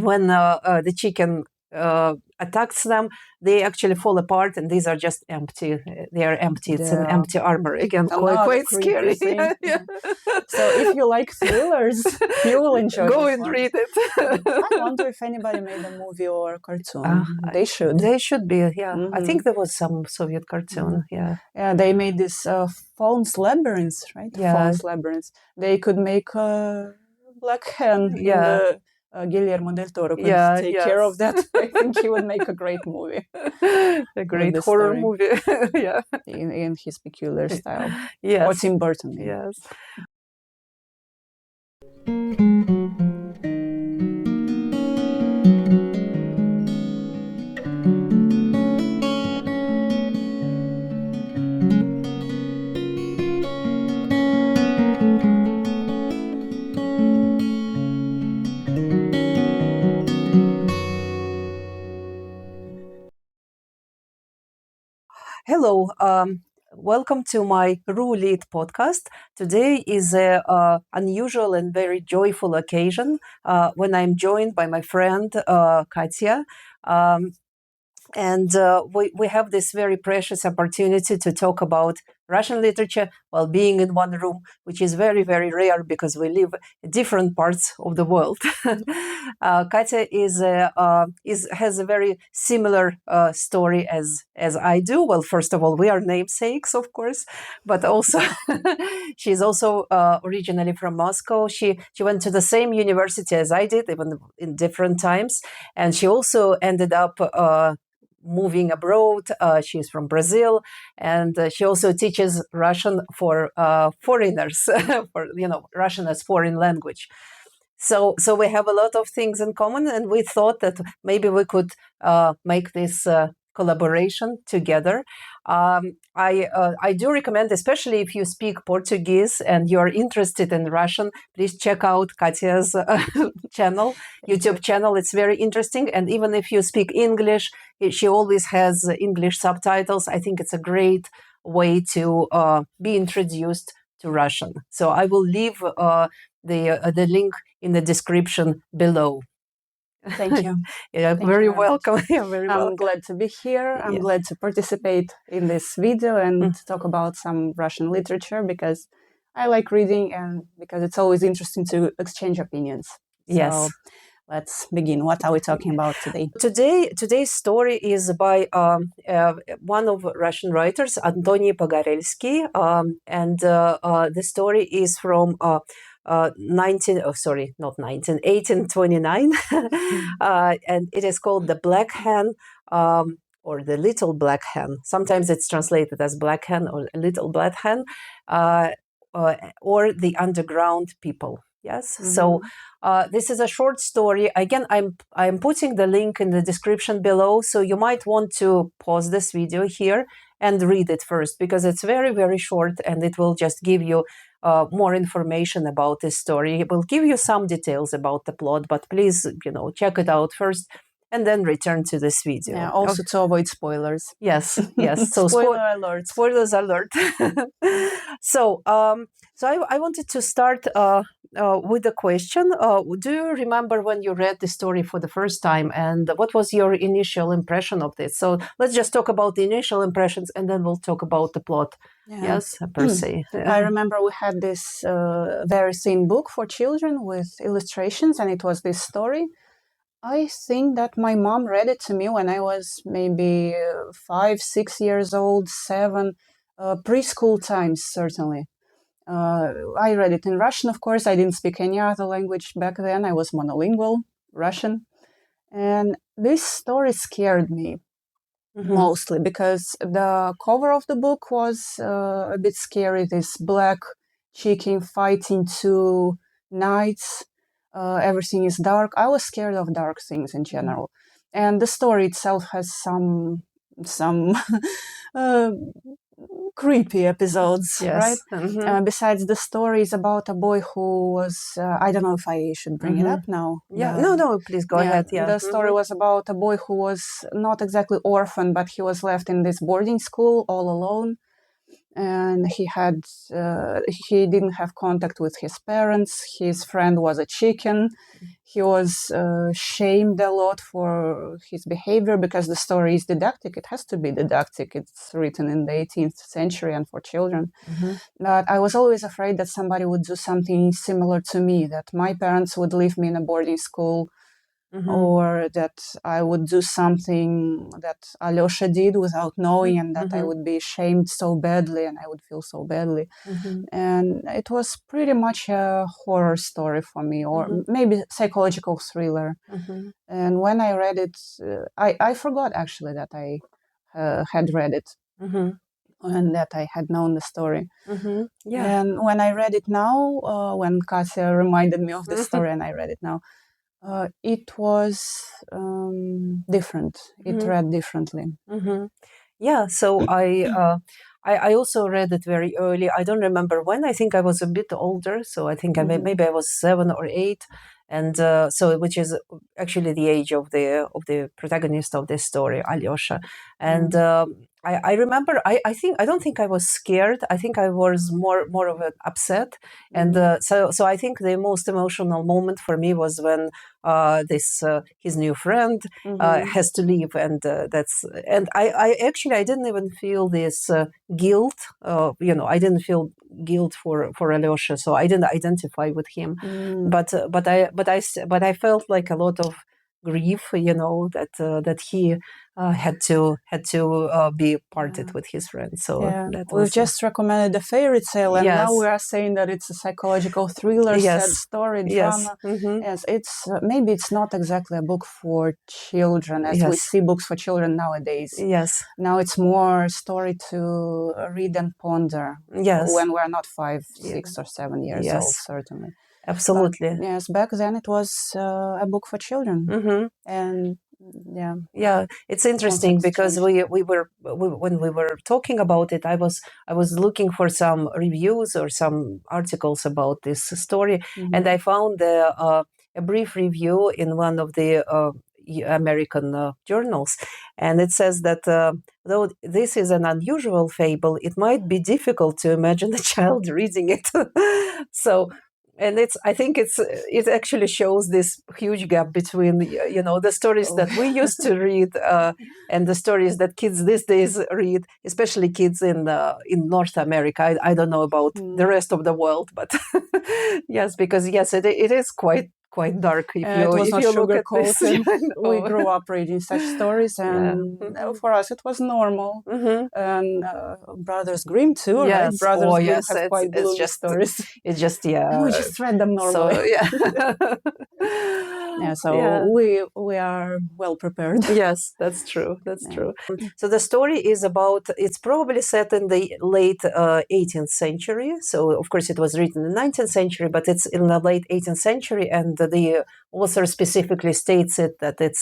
when the chicken attacks them, they actually fall apart, and these are just empty. They are empty. It's an empty armor again. Quite scary. Yeah. So if you like thrillers, you will enjoy. Go and read it. I wonder if anybody made a movie or a cartoon. They should. They should be. Yeah, I think there was some Soviet cartoon. Yeah. Yeah, they made this Fawn's Labyrinth, right? Yeah. Fawn's Labyrinth. They could make a Black Hen. Yeah. Guillermo del Toro could take care of that. I think he would make a great movie. A great horror movie. Yeah. In his peculiar style. Yes. Or Tim Burton. Yes. Hello, welcome to my Roulette podcast. Today is an unusual and very joyful occasion when I'm joined by my friend Katya. And we have this very precious opportunity to talk about Russian literature while being in one room, which is very, very rare because we live in different parts of the world. Katya has a very similar story as I do. Well, first of all, we are namesakes, of course, but also she's also originally from Moscow. She went to the same university as I did, even in different times, and she also ended up moving abroad. She's from Brazil, and she also teaches Russian for foreigners, for Russian as foreign language. So we have a lot of things in common, and we thought that maybe we could make this collaboration together. I do recommend, especially if you speak Portuguese and you're interested in Russian, please check out Katya's YouTube channel. It's very interesting. And even if you speak English, she always has English subtitles. I think it's a great way to be introduced to Russian. So I will leave the link in the description below. Thank you. Yeah, very welcome. I'm glad to be here. I'm glad to participate in this video and talk about some Russian literature because I like reading and because it's always interesting to exchange opinions. Yes. So let's begin. What are we talking about today? Today's story is by one of Russian writers, Antony Pogorelsky, and the story is from 1829, and it is called The Black Hen, or The Little Black Hen. Sometimes it's translated as Black Hen or Little Black Hen, or The Underground People. Yes. So this is a short story. Again, I'm putting the link in the description below, so you might want to pause this video here and read it first because it's very, very short, and it will just give you more information about this story. It will give you some details about the plot, but please, check it out first and then return to this video. Yeah, also to avoid spoilers. Yes, yes. So alert. Spoilers alert. So I wanted to start with a question. Do you remember when you read the story for the first time, and what was your initial impression of this? So let's just talk about the initial impressions, and then we'll talk about the plot. Yeah. Yes, per se. I remember we had this very thin book for children with illustrations, and it was this story. I think that my mom read it to me when I was maybe 5, 6 years old, 7, preschool times, certainly. I read it in Russian, of course. I didn't speak any other language back then. I was monolingual, Russian. And this story scared me mostly because the cover of the book was a bit scary. This black chicken fighting two knights. Everything is dark. I was scared of dark things in general. And the story itself has some creepy episodes, right? Besides, the story is about a boy who was, I don't know if I should bring it up now. Yeah, no, please go ahead. Yeah. The story was about a boy who was not exactly orphan, but he was left in this boarding school all alone. and he didn't have contact with his parents. His friend was a chicken. He was shamed a lot for his behavior because the story is didactic. It has to be didactic. It's written in the 18th century and for children. But I was always afraid that somebody would do something similar to me, that my parents would leave me in a boarding school, or that I would do something that Alyosha did without knowing, and that I would be shamed so badly and I would feel so badly. And it was pretty much a horror story for me, or maybe psychological thriller. And when I read it, I forgot actually that I had read it and that I had known the story. Yeah. And when I read it now, when Katya reminded me of the story and I read it now, it was different. It read differently. Yeah, so I also read it very early. I don't remember when. I think I was a bit older, so I think maybe I was 7 or 8, and so which is actually the age of the protagonist of this story, Alyosha. And I remember. I don't think I was scared. I think I was more of an upset. And so I think the most emotional moment for me was when this his new friend has to leave, and I actually I didn't even feel this guilt. I didn't feel guilt for Alyosha, so I didn't identify with him. But I felt like a lot of grief, that he had to be parted with his friend. So that we've was just recommended a fairy tale, and now Yes. we are saying that it's a psychological thriller, sad Yes. story, Yes. drama. Yes, it's maybe it's not exactly a book for children as we Yes. see books for children nowadays. Yes. Now it's more story to read and ponder. Yes. When we're not 5, 6, or 7 years Yes. old, certainly. Absolutely. But, yes, back then it was a book for children, and yeah, it's interesting because when we were talking about it, I was looking for some reviews or some articles about this story, and I found a brief review in one of the American journals, and it says that though this is an unusual fable, it might be difficult to imagine a child reading it. So. And I think it actually shows this huge gap between the stories that we used to read and the stories that kids these days read, especially kids in North America. I don't know about the rest of the world, but yes, because it is quite dark if you look at this. We grew up reading such stories, and for us it was normal. And Brothers Grimm too, right? Yes. Brothers Grimm Yes. have quite gloomy stories. It's just we just read them normally. So, so we are well prepared. Yes, that's true. That's true. So the story is about, it's probably set in the late 18th century. So of course it was written in the 19th century, but it's in the late 18th century, and the author specifically states that it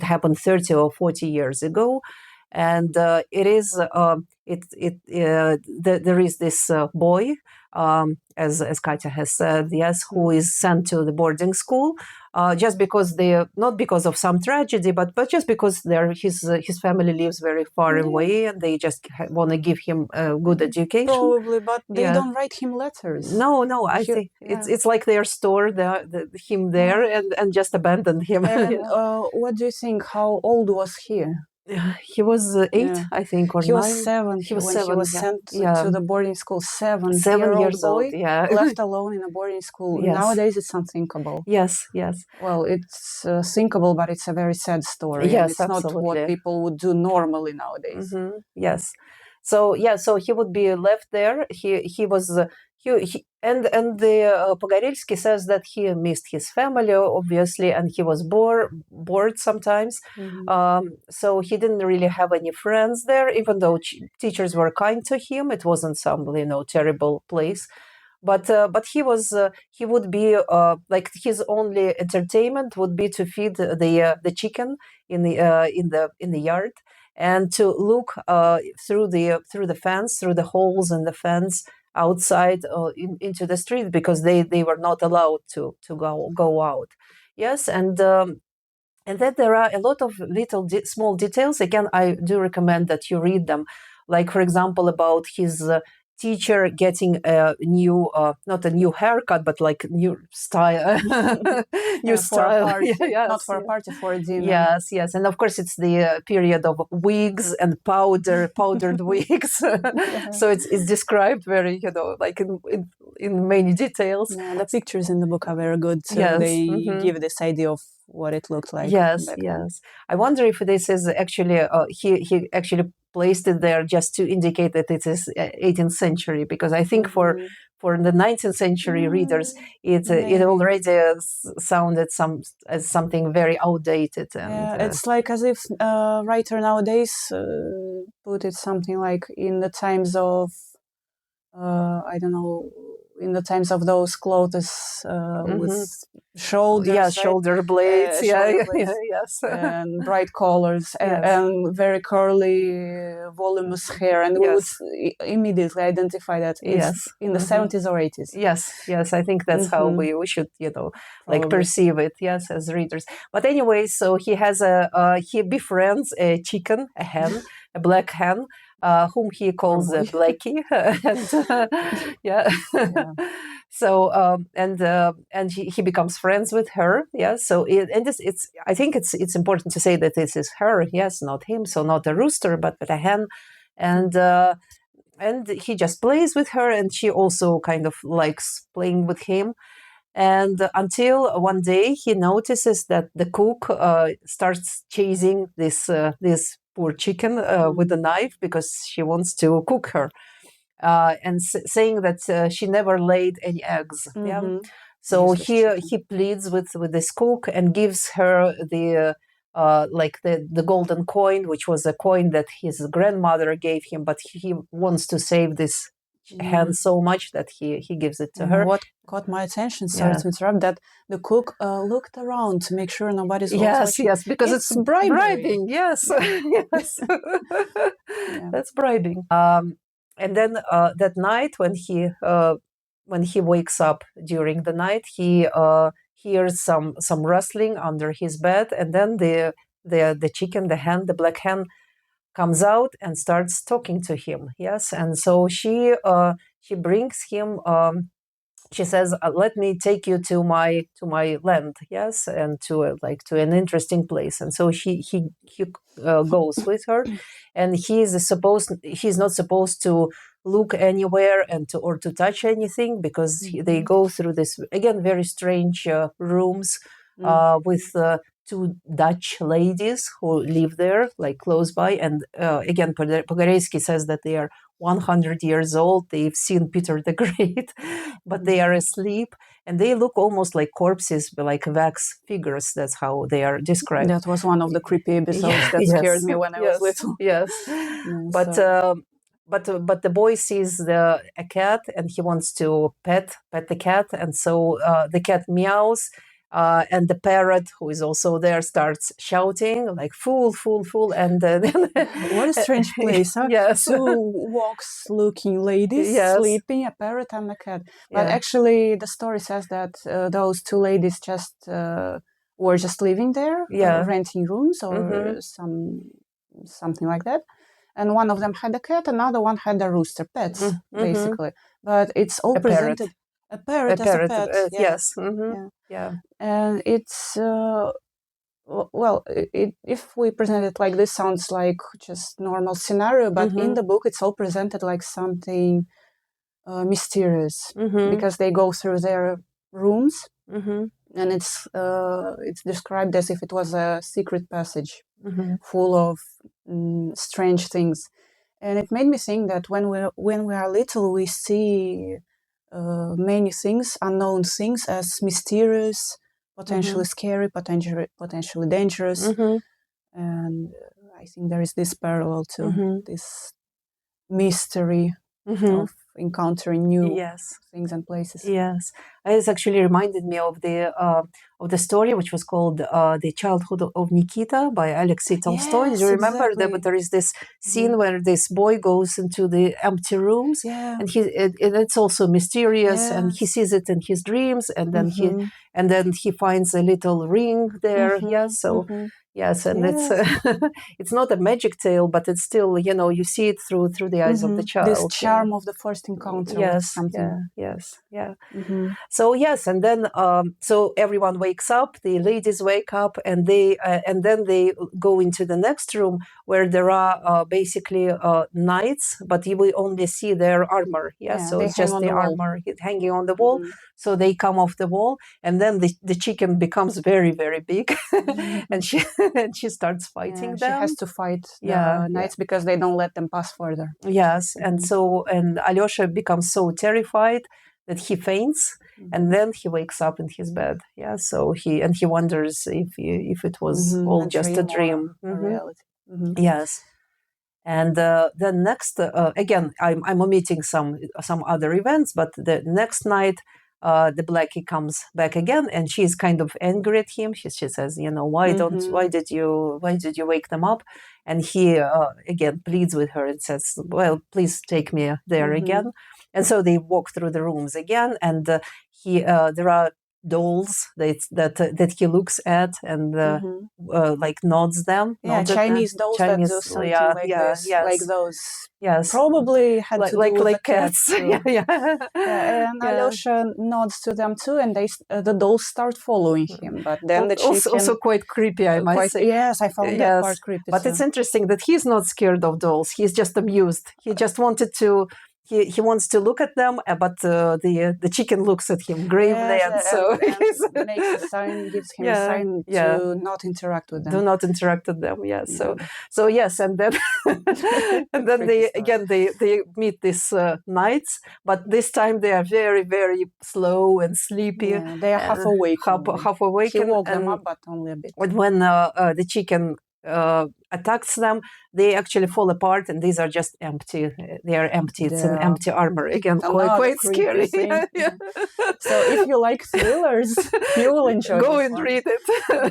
happened 30 or 40 years ago. And there is this boy, as Katya has said, yes, who is sent to the boarding school, just because not because of some tragedy, but just because his family lives very far away, and they just want to give him a good education. Probably, but they don't write him letters. No, I think it's like they are stored him there and just abandoned him. And what do you think? How old was he? He was 8, I think, or 9. He was 7. He was when 7. He was sent to the boarding school. 7 years boy, old. Yeah, left alone in a boarding school. Yes. Nowadays, it's unthinkable. Yes. Well, it's thinkable, but it's a very sad story. Yes, and it's absolutely. not what people would do normally nowadays. Yes. So he would be left there. He was. And the Pogorelsky says that he missed his family, obviously, and he was bored sometimes. So he didn't really have any friends there, even though teachers were kind to him. It wasn't some terrible place. But he would be like his only entertainment would be to feed the chicken in the yard, and to look through the fence, through the holes in the fence outside into the street, because they were not allowed to go out. Yes, and then there are a lot of little small details. Again, I do recommend that you read them. like for example about his teacher getting a new not a new haircut but like new style new For a style. party, Yes, not for a party, for a dinner. yes, and of course it's the period of wigs and powdered wigs. So it's described very, like in many details. Yeah, the pictures in the book are very good. Yes, They give this idea of what it looked like. Yes, back yes. I wonder if this is actually he actually placed it there just to indicate that it is 18th century, because I think for the 19th century readers it already sounded as something very outdated. And yeah, it's like as if a writer nowadays put it something like in the times of I don't know, in the times of those clothes with shoulders, right? shoulder blades, shoulder blades, yes, and bright colors, Yes. and very curly, voluminous hair, and we would immediately identify that it's in the 70s or 80s. Yes, I think that's how we should, like perceive it, yes, as readers. But anyway, so he has he befriends a chicken, a hen, a black hen, whom he calls Blackie, and yeah. So and he becomes friends with her. Yeah. So it's I think it's important to say that this is her. Yes, not him. So not a rooster, but a hen, and he just plays with her, and she also kind of likes playing with him. And until one day he notices that the cook starts chasing this poor chicken with a knife, because she wants to cook her, and saying that she never laid any eggs. Yeah. So he pleads with this cook and gives her the like the golden coin, which was a coin that his grandmother gave him, but he wants to save this hen so much that he gives it to her. What caught my attention, sorry to interrupt, that the cook looked around to make sure nobody's watching. Yes, because it's bribing. Yes, yes, that's bribing. And then that night, when he wakes up during the night, he hears some rustling under his bed, and then the chicken, the hen, the black hen, comes out and starts talking to him. Yes, and so she brings him. She says, "Let me take you to my land." Yes, and to an interesting place. And so he goes with her, and he's not supposed to look anywhere or to touch anything, because they go through this again very strange rooms with two Dutch ladies who live there, like close by. And again, Pogorelsky says that they are 100 years old. They've seen Peter the Great, but they are asleep, and they look almost like corpses, like wax figures. That's how they are described. That was one of the creepy episodes that scared me when I was little. Yes, but the boy sees a cat, and he wants to pet the cat, and so the cat meows. And the parrot, who is also there, starts shouting like "fool, fool, fool!" And what a strange place, huh? Yes, two wax-looking ladies sleeping, a parrot and a cat. But actually, the story says that those two ladies just were just living there, renting rooms or something like that. And one of them had a cat, another one had a rooster, pets basically. But it's all presented. A parrot as a pet. Yes. And it's if we present it like this, sounds like just normal scenario, but in the book it's all presented like something mysterious, because they go through their rooms, and it's described as if it was a secret passage full of strange things. And it made me think that when we are little, we see many things, unknown things, as mysterious, potentially scary, potentially dangerous. And I think there is this parallel to this mystery of encountering new things and places. Yes, it actually reminded me of the story which was called "The Childhood of Nikita" by Alexei Tolstoy. Yes, Do you remember exactly. that? There is this scene where this boy goes into the empty rooms, and it's also mysterious, and he sees it in his dreams, and then he finds a little ring there. Yes, and Yes. it's not a magic tale, but it's still, you see it through the eyes of the This child. charm of the first encounter with Yes, something. yeah. Mm-hmm. So yes, and then so everyone wakes up. The ladies wake up, and then they go into the next room where there are basically knights, but you will only see their armor. Yeah, So they it's hang just on the the wall. armor hanging on the wall. Mhm. So they come off the wall, and then the chicken becomes very, very big, and she starts Yeah, fighting she has them. to fight Yeah, the knights because they don't let them pass further. yes, and Mhm. and Alyosha becomes so terrified that he faints, and then he wakes up in his bed. Yeah, so he wonders if it was Mhm. all A just a dream or dream. a reality. Mhm. Yes, and then next again, I'm omitting some other events, but the next night. The Blackie comes back again, and she's kind of angry at him. She says, why did you wake them up? And he again pleads with her and says, well, please take me there again. And so they walk through the rooms again, and there are dolls that he looks at and like nods them. Yeah, nods at them. Chinese dolls that do something like this, like Yes, those. yes, Probably had to do with the cats. cats. Yeah, Yeah, and Alyosha nods to them too, and the dolls start following him. But then the chicken also quite creepy, I might say. Yes, I found that part creepy but too. it's interesting that he's not scared of dolls. He's just amused. He just wanted to. He wants to look at them, but the chicken looks at him gravely, Yes, and so and makes a sign, gives him a sign to not interact with them. Do not interact with them. Yes. So yes, and then and then they meet these knights, but this time they are very, very slow and sleepy. Yeah, they are half awake. Half awake. He woke them up, but only a bit. When the chicken attacks them, they actually fall apart, and these are just empty. They are empty. It's an empty armor. Again, quite scary. So if you like thrillers, you will enjoy Go this and one. read it.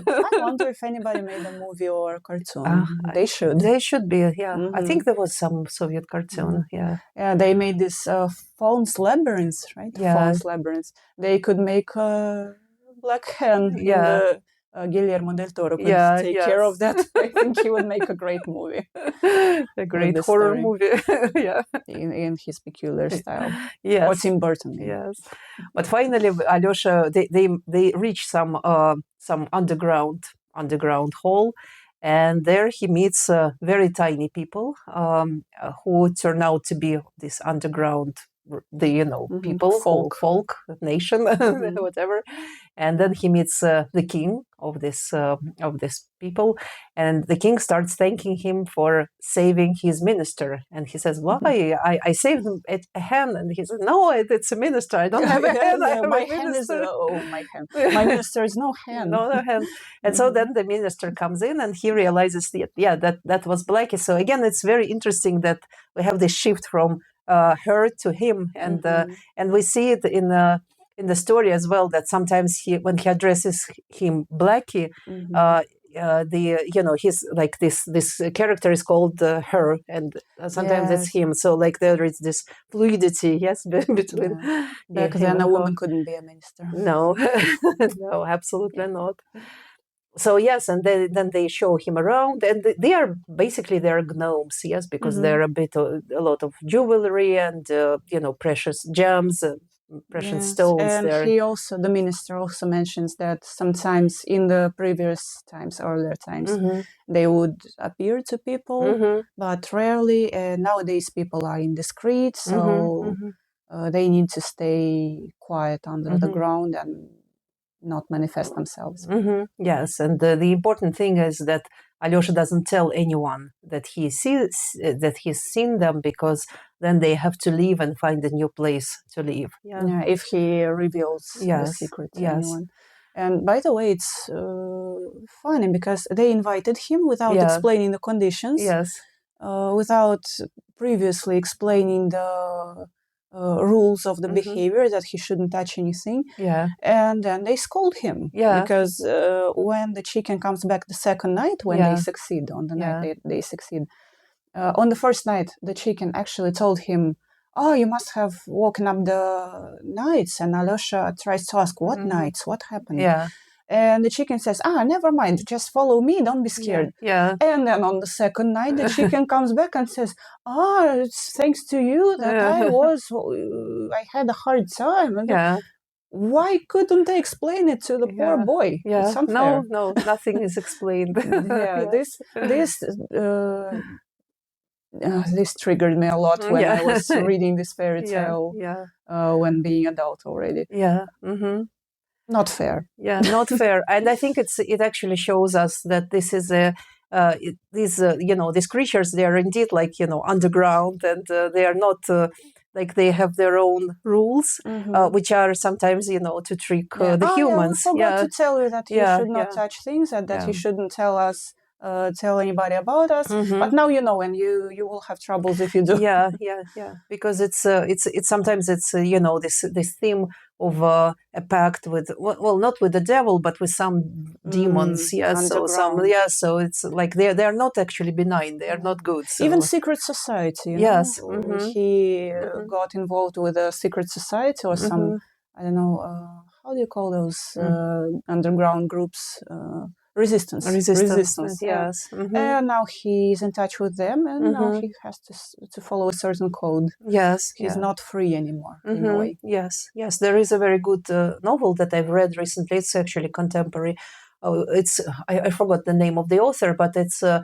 I wonder if anybody made a movie or a cartoon. They should. They should be, yeah. I think there was some Soviet cartoon, yeah. Yeah, they made this Fawn's Labyrinth, right? Yeah. Fawn's Labyrinth. They could make a Black Hen in the Guillermo del Toro could take care of that. I think he would make a great movie. A great horror movie, yeah. In his peculiar style. Yes. Or Tim Burton. Maybe. Yes. But finally, Alyosha, they reach some underground hall, and there he meets very tiny people who turn out to be this underground, people, folk nation, whatever. And then he meets the king of this people, and the king starts thanking him for saving his minister. And he says, "Why? I saved a hen." And he says, "No, it's a minister. I don't have a hen. I have my a hen is minister. my hen. My minister is no hen. No hen." And so then the minister comes in, and he realizes that was Blackie. So again, it's very interesting that we have this shift from her to him, and we see it in the story as well, that sometimes when he addresses him Blackie, he's like this character is called her, and sometimes it's him. So like there is this fluidity, yes, between. Back then, a woman couldn't be a minister. No, no, absolutely not. So yes, and then they show him around, and they're gnomes, yes, because they're a lot of jewelry and precious gems, precious stones. And the minister also mentions that sometimes in the earlier times, they would appear to people, but rarely. Nowadays, people are indiscreet, so they need to stay quiet under the ground and not manifest themselves. Yes, and the important thing is that Alyosha doesn't tell anyone that he's seen them, because then they have to leave and find a new place to live. Yeah, if he reveals the secret to anyone. And by the way, it's funny because they invited him without explaining the conditions, without previously explaining the rules of the behavior, that he shouldn't touch anything. And then they scold him because when the chicken comes back the second night, when they succeed on the night they succeed, on the first night the chicken actually told him, "Oh, you must have woken up the knights." And Alyosha tries to ask, "What knights? What happened?" And the chicken says, never mind, just follow me, don't be scared. Yeah. And then on the second night, the chicken comes back and says, it's thanks to you that I had a hard time. And Yeah. why couldn't they explain it to the poor boy? Yeah. It's unfair. No, nothing is explained. This triggered me a lot when I was reading this fairy tale when being adult already. Yeah. Mm-hmm. Not fair. Yeah, not fair. And I think it actually shows us that this is these creatures, they are indeed like underground, and they are not like they have their own rules, which are sometimes to trick the humans. We forgot to tell you that you should not touch things, and that you shouldn't tell anybody about us. But now you know, and you will have troubles if you do. Yeah, because it's sometimes it's this theme of a pact with, well, not with the devil, but with some demons. So it's like they're not actually benign, they are not good. So. Even secret society. Yes. He got involved with a secret society or some, I don't know, how do you call those underground groups? Resistance. Yes. And now he's in touch with them, and now he has to follow a certain code. Yes. He's not free anymore, in a way. Yes. There is a very good novel that I've read recently. It's actually contemporary. I forgot the name of the author, but it's the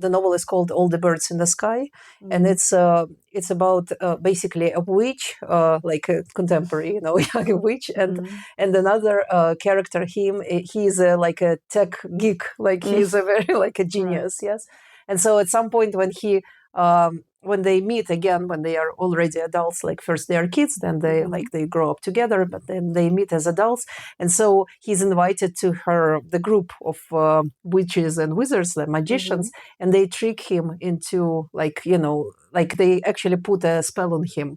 novel is called All the Birds in the Sky, and it's about basically a witch, like a contemporary, young witch, and another character. He's like a tech geek, like he's a very like a genius, yes. And so at some point when they meet again, when they are already adults, like first they are kids, then they grow up together, but then they meet as adults. And so he's invited to the group of witches and wizards, the magicians, and they trick him into like they actually put a spell on him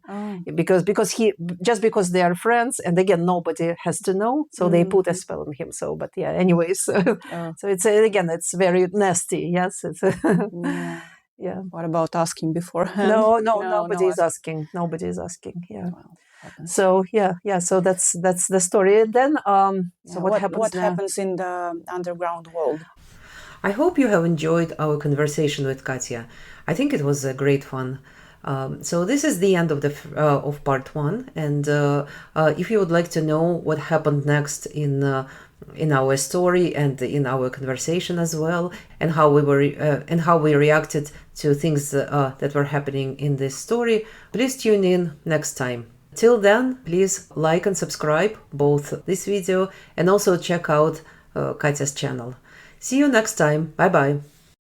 because because they are friends, and again nobody has to know, so they put a spell on him. So, but yeah, anyways, so it's again it's very nasty. Yes, it's. Yeah. What about asking beforehand? No, nobody is asking. Nobody is asking. Yeah. Well, so so that's the story. And then so what happens what now? happens in the underground world? I hope you have enjoyed our conversation with Katya. I think it was great fun. So this is the end of of part 1, and if you would like to know what happened next in our story and in our conversation as well, and how we reacted to things that were happening in this story, please tune in next time. Till then, please like and subscribe both this video and also check out Katya's channel. See you next time. Bye bye.